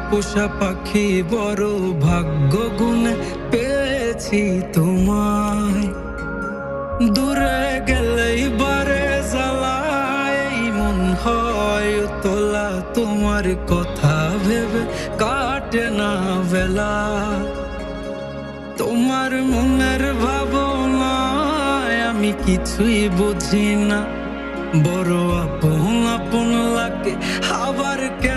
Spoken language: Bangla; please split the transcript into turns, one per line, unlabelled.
পোষা পাখি বড় ভাগ্য গুণে পেয়েছি তোমায়। দূরে গেলেই বারে জ্বালায় মন হয় তোলা, তোমার কথা ভেবে কাটে না বেলা। তোমার মনের ভাবনায় আমি কিছুই বুঝি না, বড় আপন আপন লাগে আবার কেন